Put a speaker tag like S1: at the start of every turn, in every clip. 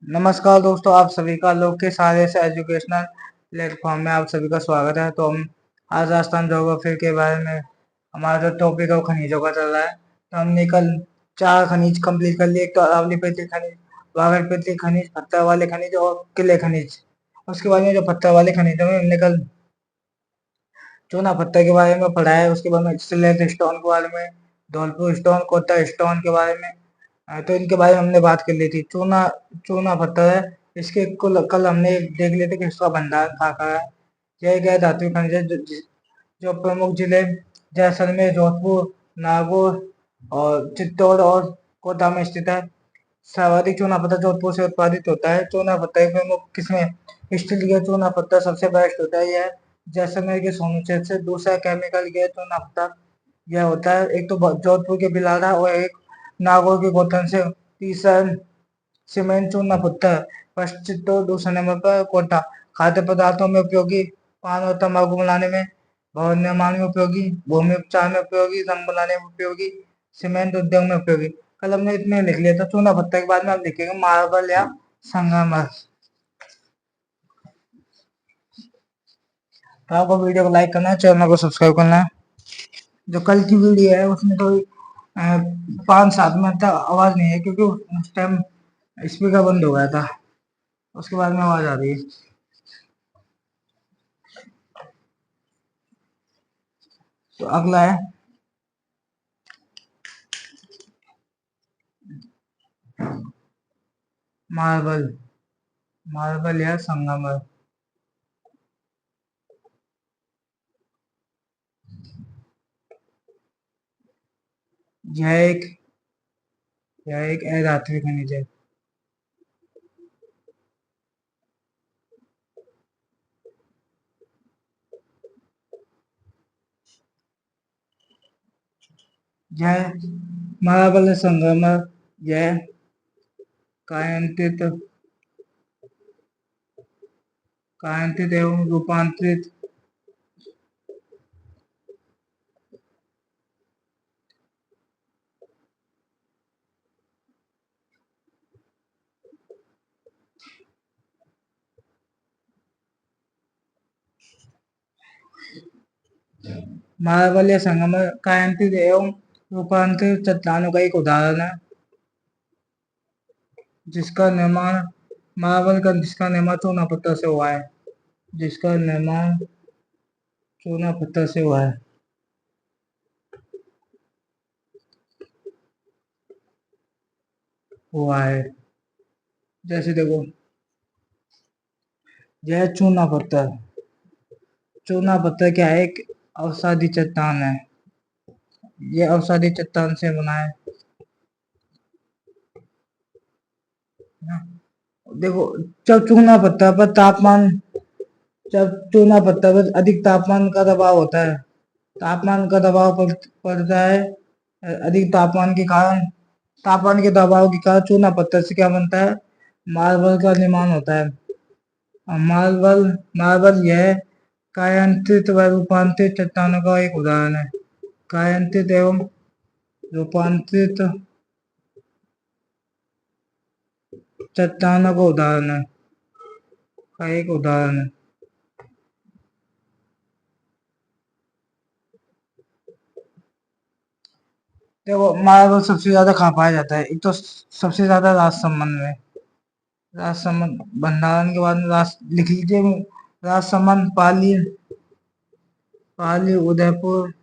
S1: नमस्कार दोस्तों, आप सभी का लोक के सारे से एजुकेशनल प्लेटफॉर्म में आप सभी का स्वागत है। तो हम आज राजस्थान ज्योग्राफी के बारे में हमारा जो टॉपिक है वो खनिजों का चल रहा है। तो हमने कल 4 खनिज कंप्लीट कर लिए। एक तो अरावली पृथ्वी खनिज, वागड़ पृथ्वी खनिज, पत्थर वाले खनिज और किले खनिज। उसके बाद में जो पत्थर वाले खनिजों में हमने कल चूना पत्थर के बारे में पढ़ा है। उसके बाद में सिलेट स्टोन के बारे में, धौलपुर स्टोन, कोटा स्टोन के बारे में। तो इनके बारे में हमने बात कर ली थी। चूना चूना पत्थर है, इसके कुल कल हमने देख लिए थे कि इसका भंडार कहाँ कहाँ है। यह गैर धातु खनिज है जो प्रमुख जिले जैसलमेर, जोधपुर, नागौर और चित्तौड़ और कोटा में स्थित है। सर्वाधिक चूना पत्थर जोधपुर से उत्पादित होता है। चूना पत्थर की प्रमुख किस्में स्टील गियर चूना पत्थर सबसे बेस्ट होता है। यह जैसलमेर के सोनू क्षेत्र से। दूसरा केमिकल गियर चूना पत्थर यह होता है, एक तो जोधपुर के बिलाड़ा और एक नागौर के गोथन से। तीसरा सीमेंट चूना पत्थर पश्चिम। तो दूसरे नंबर पर कोटा खाद्य पदार्थों में उपयोगी, पान और तंबाकू बनाने में, भवन निर्माण में उपयोगी, भूमि उपचार में उपयोगी, रंग बनाने में उपयोगी, सीमेंट उद्योग में उपयोगी। कल हमने इतने लिख लिया था चूना पत्थर के बाद में आप लिखेंगे मार्बल या संगमरमर। तो आपको वीडियो को लाइक करना है, चैनल को सब्सक्राइब करना है। जो कल की वीडियो है उसमें तो 5-7 मिनट तक आवाज नहीं है, क्योंकि उस टाइम स्पीकर बंद हो गया था। उसके बाद में आवाज आ रही है। तो अगला है मार्बल। मार्बल या संगमरमर। यह एक यह एक अधात्विक खनिज है। यह मार्बल संगमरमर यह कायांतित कायांतित एवं रूपांतरित मार्बल या संगमरमर कायांतित एवं रूपांतरित चट्टानों का एक उदाहरण है, जिसका निर्माण जिसका निर्माण चूना पत्थर से हुआ है। जिसका निर्माण चूना पत्थर से हुआ है। हुआ है जैसे देखो, यह चूना पत्थर क्या है? एक अवसादी चट्टान है। ये अवसादी चट्टान से बना है ना। देखो, जब चूना पत्थर पर तापमान जब चूना पत्थर पर अधिक तापमान का दबाव होता है, तापमान का दबाव पड़ता है। अधिक तापमान के दबाव के कारण चूना पत्थर से क्या बनता है? मार्बल का निर्माण होता है। मार्बल मार्बल यह कायांतित व रूपांतरित चट्टानों का एक उदाहरण है। कायांतित एवं रूपांतरित चट्टानों का उदाहरण है का एक उदाहरण है। देखो, मार्बल सबसे ज्यादा कहाँ पाया जाता है? एक तो सबसे ज्यादा राजसमंद में। राजसमंद भंडारण के बाद में लिख लीजिए। राजसमंद, पाली, उदयपुर,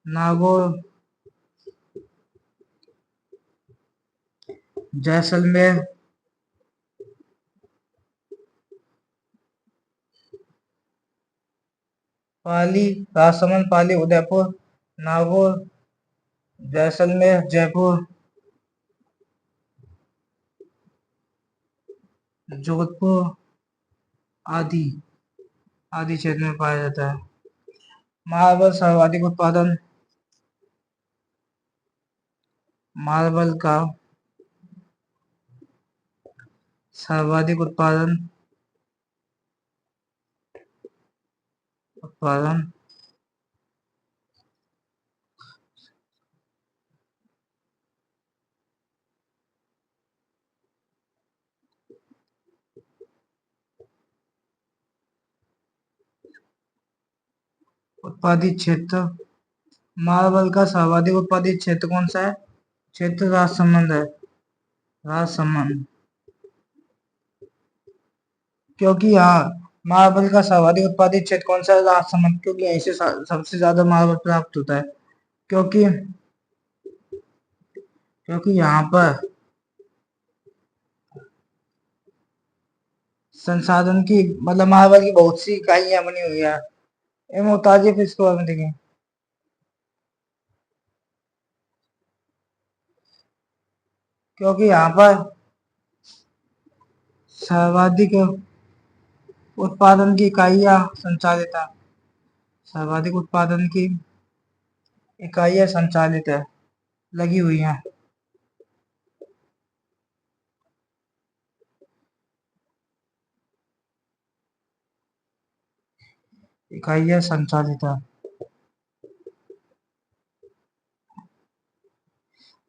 S1: नागौर, जैसलमेर, पाली, राजसमंद, पाली, उदयपुर, नागौर, जैसलमेर, जयपुर, जोधपुर आदि आदि क्षेत्र में पाया जाता है। मार्बल सर्वाधिक उत्पादन मार्बल का सर्वाधिक उत्पादन उत्पादित क्षेत्र, मार्बल का सर्वाधिक उत्पादित क्षेत्र कौन सा है? क्षेत्र राजसमंद है, राजसमंद। क्योंकि यहाँ मार्बल का सर्वाधिक उत्पादित क्षेत्र कौन सा है? राजसमंद, क्योंकि यहीं से सबसे ज्यादा मार्बल प्राप्त होता है। क्योंकि क्योंकि यहाँ पर संसाधन की मतलब मार्बल की बहुत सी इकाइयां बनी हुई है। मोहताजी फिर इसके बारे में देखें। क्योंकि यहाँ पर सर्वाधिक उत्पादन की इकाइयां संचालित है, सर्वाधिक उत्पादन की इकाइयां संचालित है, लगी हुई हैं। इकाइयां संचालित है।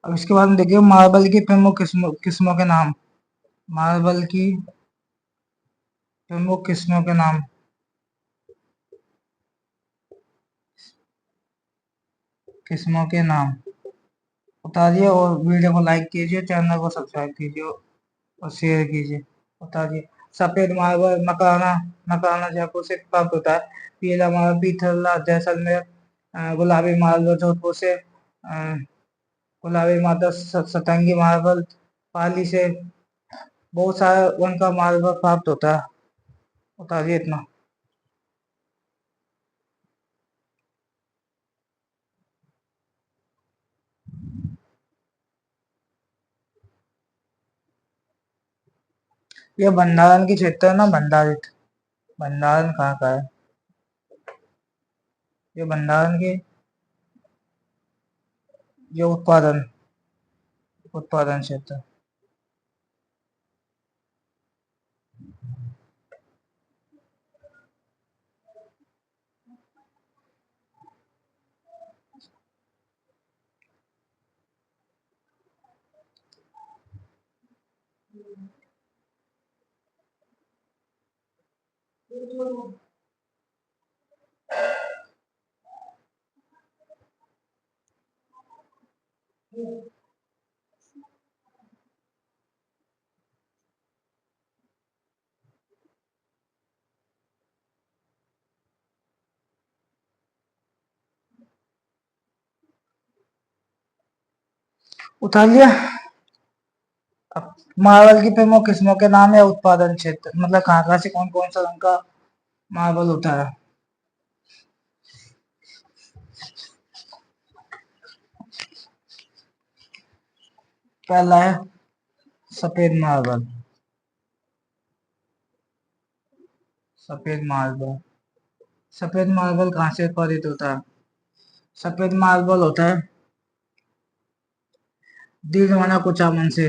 S1: अब इसके बाद में देखिए मार्बल की प्रमुख किस्मों के नाम। मार्बल की प्रमुख किस्मों के नाम। किस्मों के नाम बताइए, और वीडियो को लाइक कीजिए, चैनल को सब्सक्राइब कीजिए और शेयर कीजिए। बताइए। सफेद मार्बल मकाना, मकाना जयपुर से प्राप्त होता है। पीला मार्बल पीथरला जैसलमेर। गुलाबी मार्बल जोधपुर से। गुलाबी मार्बल सतंगी मार्बल पाली से। बहुत सारा उनका मार्बल प्राप्त होता है। बताइए इतना। ये भंडारण की क्षेत्र है ना, भंडारित। भंडारण कहाँ का है? ये भंडारण के, ये उत्पादन, उत्पादन क्षेत्र। उठा लिया। अब मार्बल की प्रमुख किस्मों के नाम या उत्पादन क्षेत्र, मतलब कहाँ कहाँ से कौन कौन सा रंग का मार्बल होता है। पहला है सफेद मार्बल। सफेद मार्बल। सफेद मार्बल कहाँ से उत्पादित होता है? सफेद मार्बल होता है दीलवाना कुचामन से।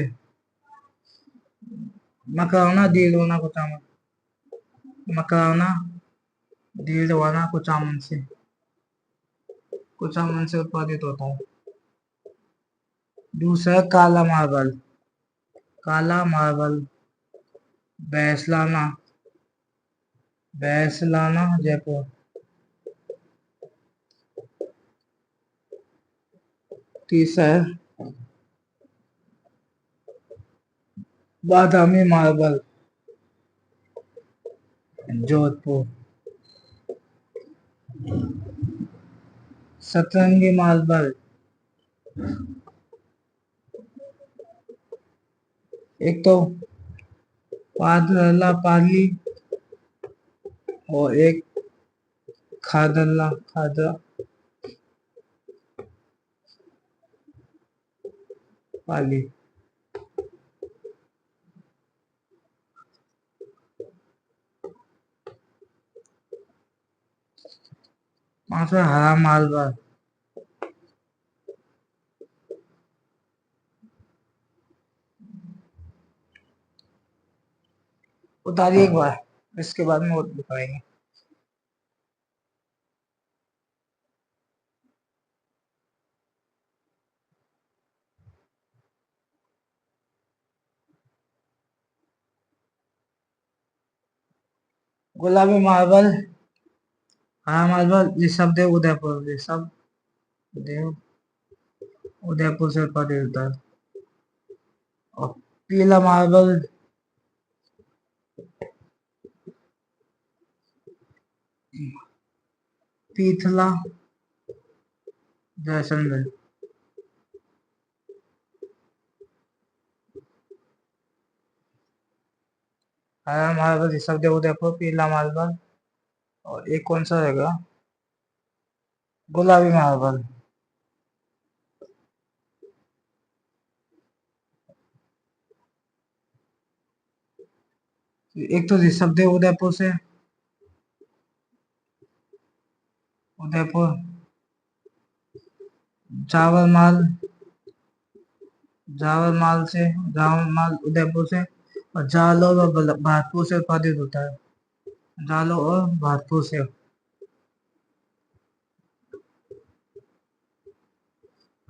S1: मकराना दीलवाना कुचामन। मकराना दीलवाना कुचामन से, कुचामन से उत्पादित होता है। दूसरा काला मार्बल। काला मार्बल बैसलाना, बैसलाना जयपुर। तीसरा है बादामी मार्बल जोधपुर। सतरंगी मार्बल, एक तो पादरला पाली और एक खादरला खादरा पाली। पांचवा हरा मार्बल। उतारिए एक बार, इसके बाद में और दिखाएंगे। गुलाबी मार्बल हरा मार्बल ऋषभ देव उदयपुर, ऋषभ देव उदयपुर से उत्पादित होता है। और पीला मार्बल पीथला जैसलमेर। हरा मार्बल ऋषभ देव उदयपुर, पीला मार्बल और एक कौन सा रहेगा, गुलाबी मार्बल। एक तो ऋषभ देव उदयपुर से, उदयपुर चावल माल, जावल माल से, जावल माल उदयपुर से, और जालौर और भागपुर से उत्पादित होता है, जालौर और भागपुर से।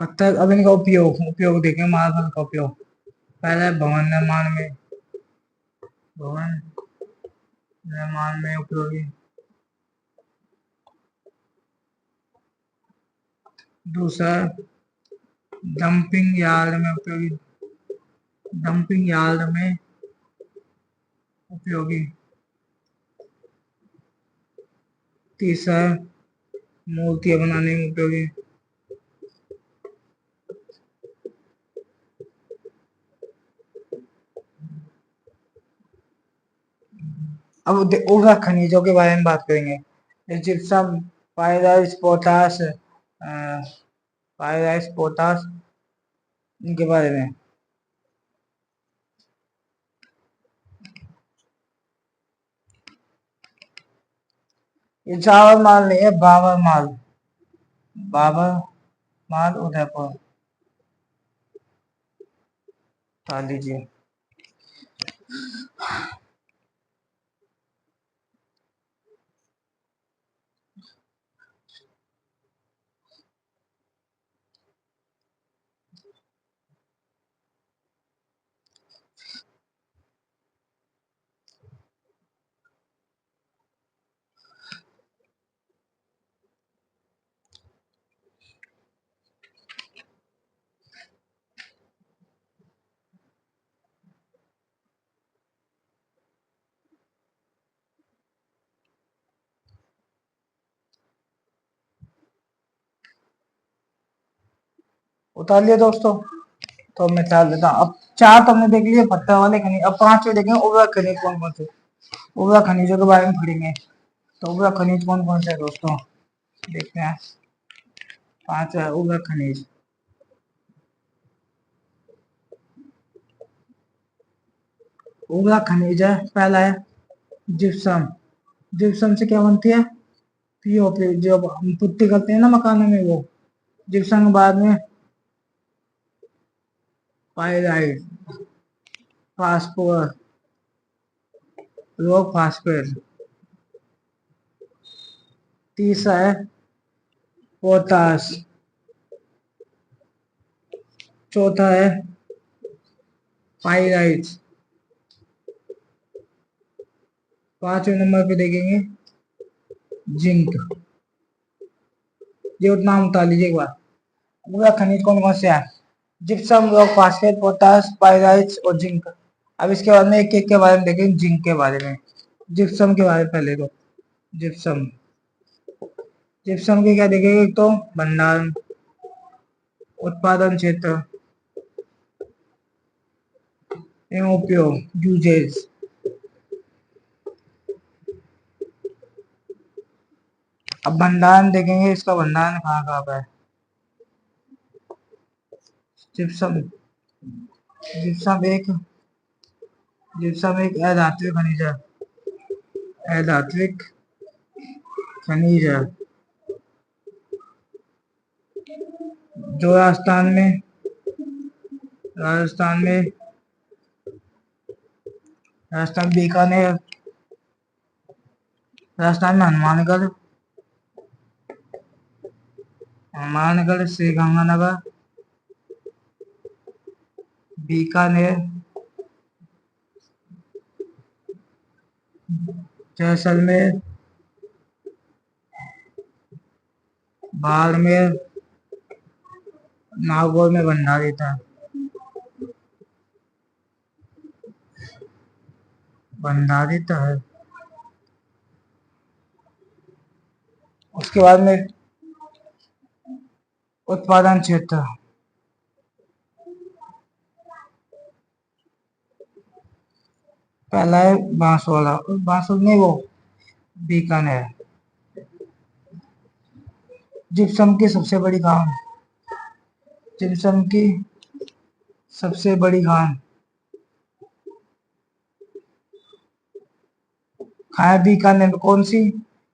S1: पत्थर, अब इनका उपयोग उपयोग देखें, मार्बल का उपयोग। पहला है भवन निर्माण में, भवन निर्माण में उपयोगी। दूसरा डंपिंग यार्ड में उपयोगी, डंपिंग यार्ड में उपयोगी। तीसरा मूर्तियां बनाने में उपयोगी। अब उर्वरक खनिजों के बारे में बात करेंगे। Gypsum, pyrite, potash, pyrite, potash, इनके बारे में। ये चावल माल नहीं है, बाबर माल, बाबर माल उदयपुर डाल दीजिए। उतार लिया दोस्तों। तो मैं चार देता हूँ। अब चार तो हमने देख लिए पत्थर वाले खनिज, अब पांचवे देखेंगे उर्वरक खनिज कौन कौन से। उर्वरक खनिजों के बारे में पढ़ेंगे। तो उर्वरक खनिज कौन कौन से है दोस्तों, देखते हैं। पांच है उर्वरक खनिज। उर्वरक खनिज है, पहला है जिप्सम। जिप्सम से क्या बनती है, पीओपी, जो हम पुट्टी करते हैं ना मकानों में, वो जिप्सम के बाद में पाइराइट, फास्फोरस, रॉक फास्फेट। तीसरा है पोटास। चौथा है पाइराइट। पांचवें नंबर पे देखेंगे जिंक। ये नाम बता लीजिए एक बार। पूरा खनिज कौन कौन से है, gypsum, rock phosphate, potash, pyrites और जिंक। अब इसके बाद में एक एक के बारे में देखेंगे। जिंक के बारे में, जिप्सम के बारे में पहले तो। जिप्सम, जिप्सम के क्या देखेंगे, एक तो भंडारण, उत्पादन क्षेत्र एवं उपयोग, यूजेज। अब भंडारण देखेंगे, इसका भंडारण कहाँ कहाँ पे है। जिप्सम, जिप्सम एक, जिप्सम एक अधात्विक खनिज है, अधात्विक खनिज है, जो राजस्थान में राजस्थान बीकानेर, राजस्थान में हनुमानगढ़, हनुमानगढ़, श्री गंगानगर, बीकानेर, जैसलमेर, बाड़मेर, नागौर में भंडारी था। भंडारी तो है। उसके बाद में उत्पादन क्षेत्र, पहला है बांसवाड़ा, बांसुर नहीं वो बीकानेर। जिप्सम की सबसे बड़ी खान, जिप्सम की सबसे बड़ी खान, खान बीकानेर में कौन सी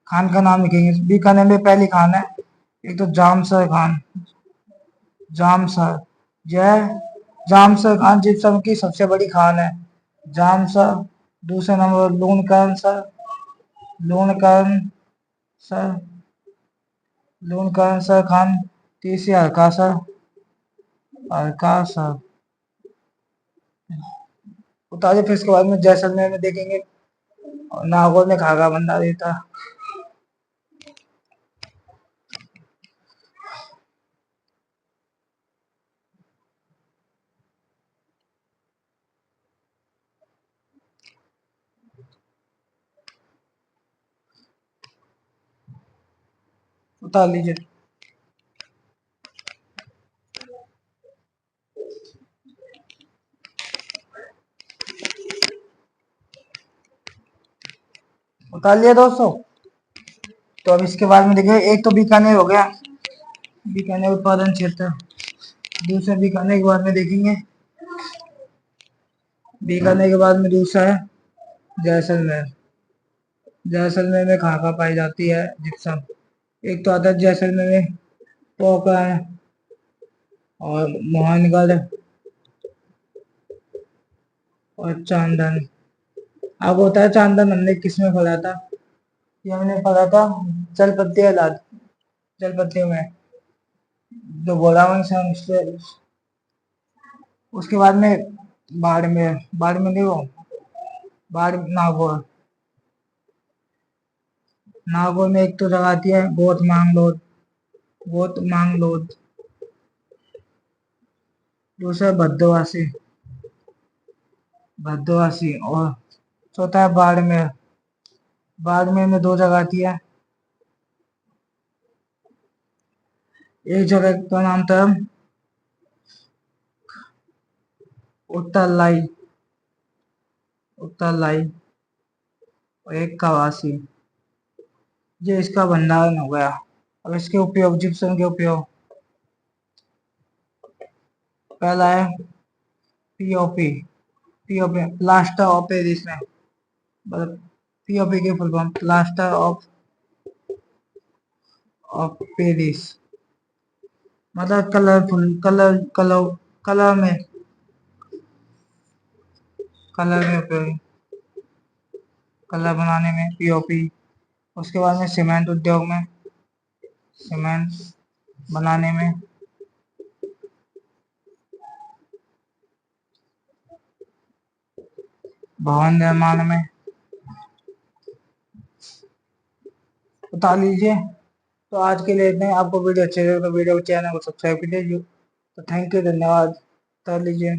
S1: खान का नाम लिखेंगे? बीकानेर में पहली खान है, एक तो जामसर खान, जामसर, जय जामसर खान जिप्सम की सबसे बड़ी खान है, जामसर। दूसरे number Loonkaran sir, Loonkaran sir, Loonkaran sir Khan. तीसरी हरका सर, हरका सर। उतारे फिर इसके बाद में जैसलमेर में देखेंगे, और नागौर में खागा भंडारी था। उतार लीजिए। उतार लिया दोस्तों। तो अब इसके बाद में देखिए, एक तो बीकानेर हो गया, बीकानेर उत्पादन क्षेत्र। दूसरा बीकानेर के बाद में देखेंगे, बीकानेर के बाद में दूसरा है जैसलमेर। जैसलमेर में खाका पाई जाती है जिप्सम। एक तो आता है जैसलमेर में पोखरण और मोहनगढ़ और चांदन। अब होता है चांदन, हमने किसमें पढ़ा था? ये हमने पढ़ा था जल पत्तियां लाद, जल पत्तियों में जो गोलावन से। उसके बाद में बाड़मेर, बाड़मेर नहीं वो बाड़ नागौर। नागौर में एक तो जगह आती है गोत मांगलोद, गोत मांगलोद। दूसरा भद्दवासी, भद्दवासी। और चौथा है बाड़मेर। बाड़मेर में दो जगह आती है, एक जगह का नाम था उत्तरलाई, उत्तरलाई, और एक कवासी। ये इसका भंडारण हो गया। अब इसके उपयोग, जिप्सम के उपयोग, पहला है POP, POP plaster of Paris में, मतलब पीओपी के full form plaster of Paris, मतलब कलरफुल, कलर में, कलर में उपयोग, कलर बनाने में पीओपी। उसके बाद में सीमेंट उद्योग में, सीमेंट बनाने में, भवन निर्माण में। बता लीजिए। तो आज के लिए इतने ही। आपको वीडियो अच्छी लगे तो वीडियो चैनल को सब्सक्राइब कर लीजिए। तो थैंक यू, धन्यवाद। बता लीजिए।